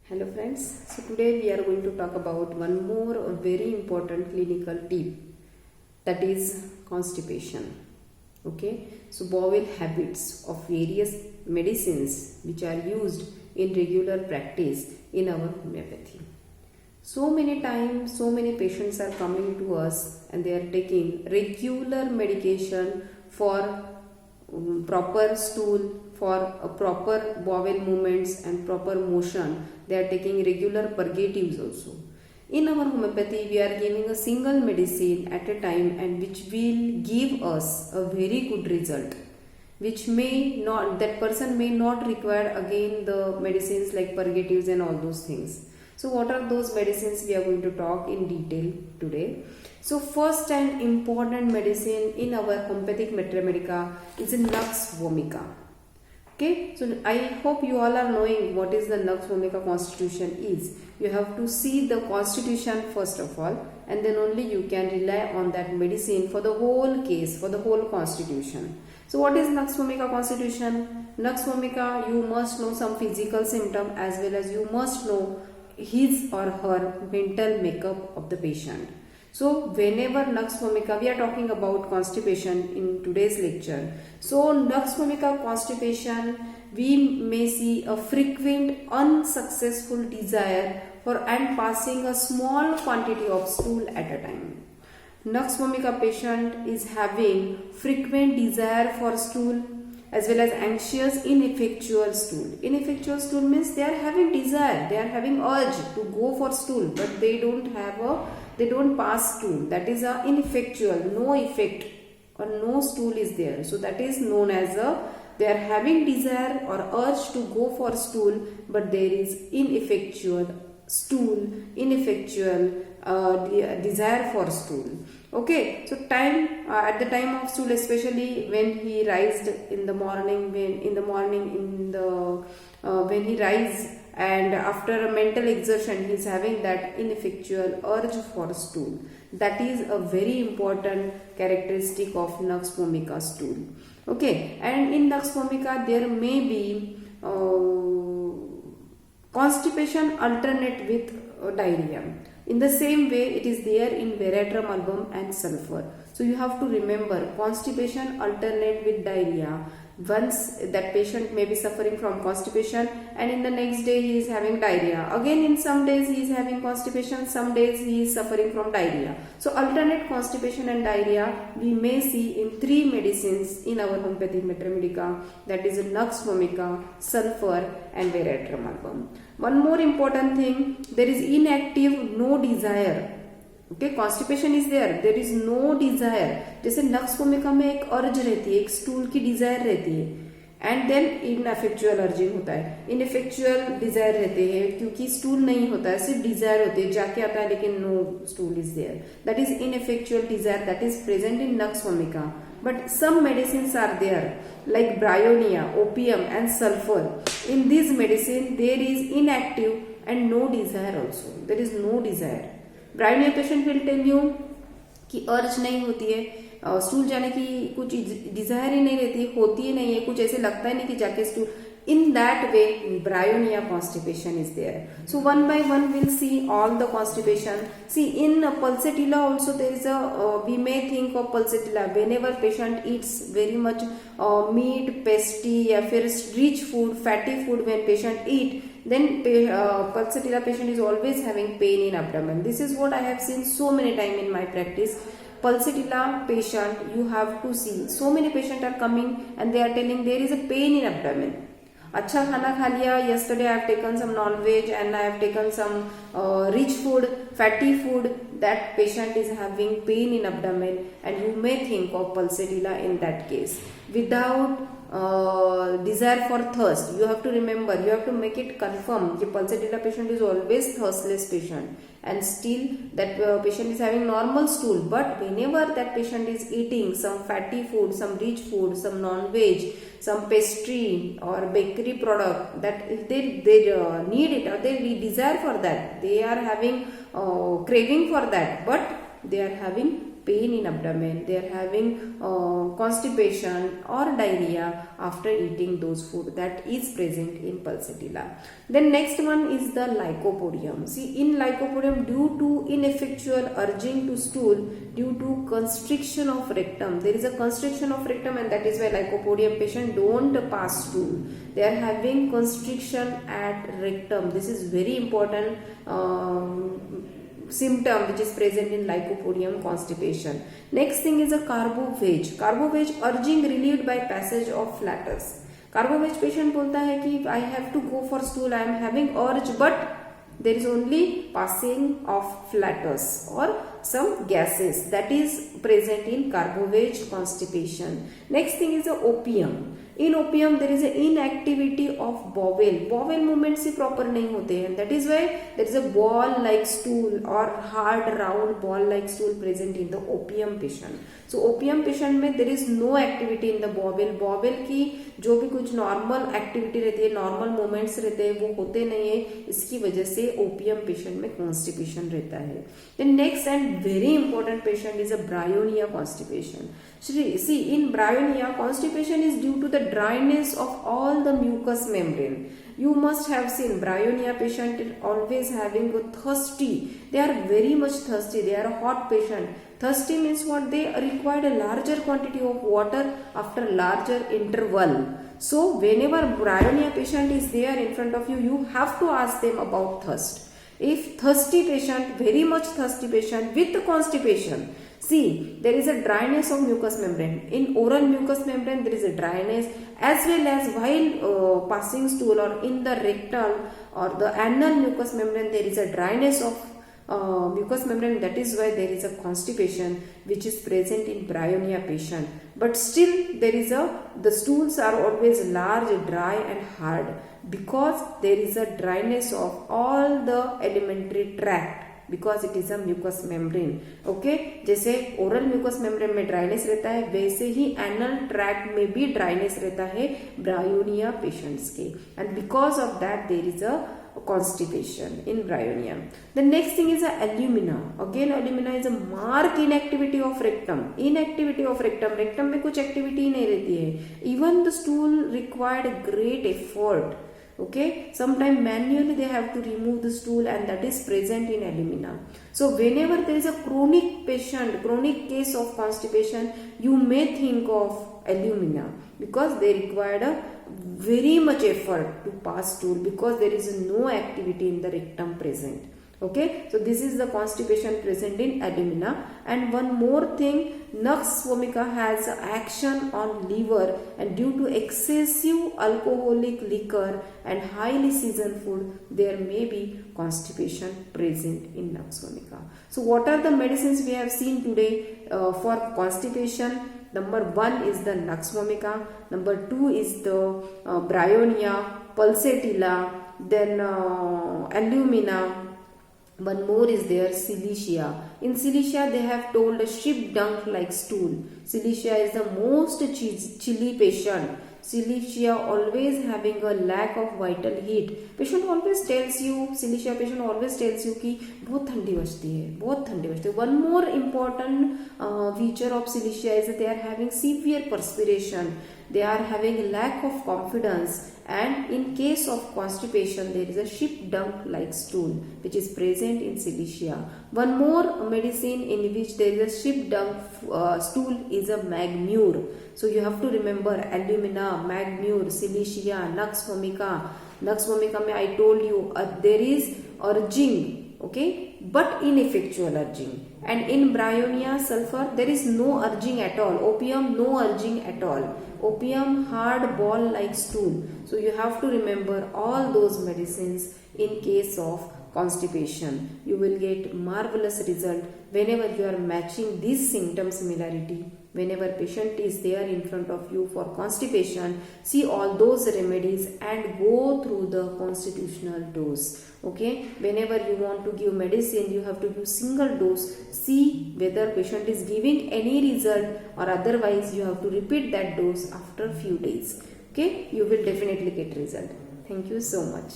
Hello friends, so today we are going to talk about one more very important clinical tip, that is constipation. Okay, so bowel habits of various medicines which are used in regular practice in our homeopathy. So many times, so many patients are coming to us and they are taking regular medication for proper stool, for a proper bowel movements and proper motion. They are taking regular purgatives also. In our homeopathy, we are giving a single medicine at a time and which will give us a very good result, which may not, that person may not require again the medicines like purgatives and all those things. So what are those medicines? We are going to talk in detail today. So first and important medicine in our homeopathic Metra Medica is Nux vomica. Okay, so I hope you all are knowing what is the Nux vomica constitution is. You have to see the constitution first of all, and then only you can rely on that medicine for the whole case, for the whole constitution. So what is Nux vomica constitution? Nux vomica, you must know some physical symptom as well as you must know his or her mental makeup of the patient. So whenever Nux vomica, we are talking about constipation in today's lecture. So Nux vomica constipation, we may see a frequent unsuccessful desire for and passing a small quantity of stool at a time. Nux vomica patient is having frequent desire for stool as well as anxious ineffectual stool. Ineffectual stool means they are having desire, they are having urge to go for stool, but they don't pass stool. That is a ineffectual, no effect or no stool is there. So that is known as they are having desire or urge to go for stool, but there is ineffectual stool, ineffectual desire for stool. Okay, so at the time of stool, especially when he rised in the morning, when he rise and after a mental exertion he is having that ineffectual urge for stool. That is a very important characteristic of Nux vomica stool. Okay, and in Nux vomica there may be constipation alternate with diarrhea. In the same way, it is there in Veratrum album and sulfur. So you have to remember, constipation alternate with diarrhea. Once that patient may be suffering from constipation and in the next day he is having diarrhea. Again in some days he is having constipation, some days he is suffering from diarrhea. So alternate constipation and diarrhea we may see in three medicines in our homeopathic Metra Medica, that is Nux vomica, sulfur and Veratrum album. One more important thing, there is inactive, no desire. Okay, constipation is there is no desire. जैसे नक्स vomica में एक अर्ज रहती है, एक stool की Dzire रहती है, एंड देन इनएफेक्चुअल अर्जिंग होता है, इनएफेक्चुअल डिजायर रहते हैं क्योंकि स्टूल नहीं होता है, सिर्फ डिजायर होते हैं, जाके आता है लेकिन no stool is there. That is ineffectual desire, that is present in nux vomica. But some medicines are there like bryonia, opium and sulfur. In this medicine there is inactive and no desire also. There is no desire. Bryonia patient will tell you कि urge नहीं होती है, stool जाने की कुछ Dzire ही नहीं रहती, होती ही नहीं है, कुछ ऐसे लगता ही नहीं कि जाके stool. In that way, bryonia constipation is there. So one by one we'll see all the constipation. See in pulsatilla also there is we may think of pulsatilla whenever patient eats very much meat, pasty या फिर rich food, fatty food when patient eat, then pulsatilla patient is always having pain in abdomen. This is what I have seen so many times in my practice. Pulsatilla patient, you have to see, so many patients are coming and they are telling there is a pain in abdomen. अच्छा खाना खा लिया, yesterday I have taken some non-veg and I have taken some rich food, fatty food, that patient is having pain in abdomen and you may think of pulsatilla in that case. Without desire for thirst, you have to remember, you have to make it confirm कि pulsatilla patient is always thirstless patient and still that patient is having normal stool, but whenever that patient is eating some fatty food, some rich food, some non-veg, some pastry or bakery product, that if they need it or they desire for that, they are having craving for that, but they are having pain in abdomen, they are having constipation or diarrhea after eating those food, that is present in pulsatilla. Then next one is the lycopodium. See, in lycopodium, due to ineffectual urging to stool due to constriction of rectum, there is a constriction of rectum, and that is why lycopodium patient don't pass stool. They are having constriction at rectum. This is very important symptom which is present in lycopodium constipation. Next thing is a carbovage. Carbovage urging relieved by passage of flatus. Carbovage patient बोलता है कि I have to go for stool, I am having urge, but there is only passing of flatus or some gases, that is present in carbovage constipation. Next thing is the opium. In opium there is an inactivity of bowel. Bowel movements he proper नहीं होते हैं. That is why there is a ball like stool or hard round ball like stool present in the opium patient. So opium patient में there is no activity in the bowel. Bowel की जो भी कुछ normal activity रहती है, normal movements रहते हैं, वो होते नहीं है. इसकी वजह से opium patient में constipation रहता है. Then next and very important patient is a bryonia constipation. See, in bryonia, constipation is due to the dryness of all the mucous membrane. You must have seen bryonia patient always having a thirsty. They are very much thirsty. They are a hot patient. Thirsty means what? They require a larger quantity of water after larger interval. So whenever bryonia patient is there in front of you, you have to ask them about thirst. If thirsty patient, very much thirsty patient with constipation, see, there is a dryness of mucous membrane. In oral mucous membrane, there is a dryness, as well as while passing stool or in the rectal or the anal mucous membrane, there is a dryness of mucous membrane. That is why there is a constipation which is present in bryonia patient. But still, there is the stools are always large, dry and hard, because there is a dryness of all the alimentary tract, because it is a mucous membrane. Okay, जैसे oral mucous membrane में dryness रहता है, वैसे ही anal tract में भी dryness रहता है bryonia patients के, and because of that there is a constipation in bryonia. The next thing is a alumina. Again, alumina is a marked inactivity of rectum. Inactivity of rectum. Rectum में कुछ activity ही नहीं रहती है. Even the stool required great effort. Okay, sometimes manually they have to remove the stool, and that is present in alumina. So whenever there is a chronic patient, chronic case of constipation, you may think of alumina, because they required a very much effort to pass stool, because there is no activity in the rectum present. Okay, so this is the constipation present in alumina. And one more thing, Nux vomica has action on liver, and due to excessive alcoholic liquor and highly seasoned food, there may be constipation present in Nux vomica. So what are the medicines we have seen today for constipation? Number 1 is the Nux vomica, number 2 is the bryonia, pulsatilla, then alumina. One more is there, Cilicia. In Cilicia, they have told a sheep dung like stool. Cilicia is the most chilly patient. Cilicia always having a lack of vital heat. Patient always tells you, Cilicia patient always tells you कि बहुत ठंडी बजती है, बहुत ठंडी बजती है. One more important feature of Cilicia is that they are having severe perspiration. They are having lack of confidence, and in case of constipation there is a sheep dung like stool which is present in Cilicia. One more medicine in which there is a sheep dung stool is a Magmure. So you have to remember alumina, Magmure, Cilicia, Nux vomica. Nux vomica mein I told you there is urging, okay, but ineffectual urging. And in bryonia sulfur there is no urging at all. Opium, no urging at all. Opium, hard ball like stool. So you have to remember all those medicines in case of constipation. You will get marvelous result whenever you are matching this symptom similarity. Whenever patient is there in front of you for constipation, see all those remedies and go through the constitutional dose. Okay, whenever you want to give medicine, you have to give single dose. See whether patient is giving any result, or otherwise you have to repeat that dose after few days. Okay, you will definitely get result. Thank you so much.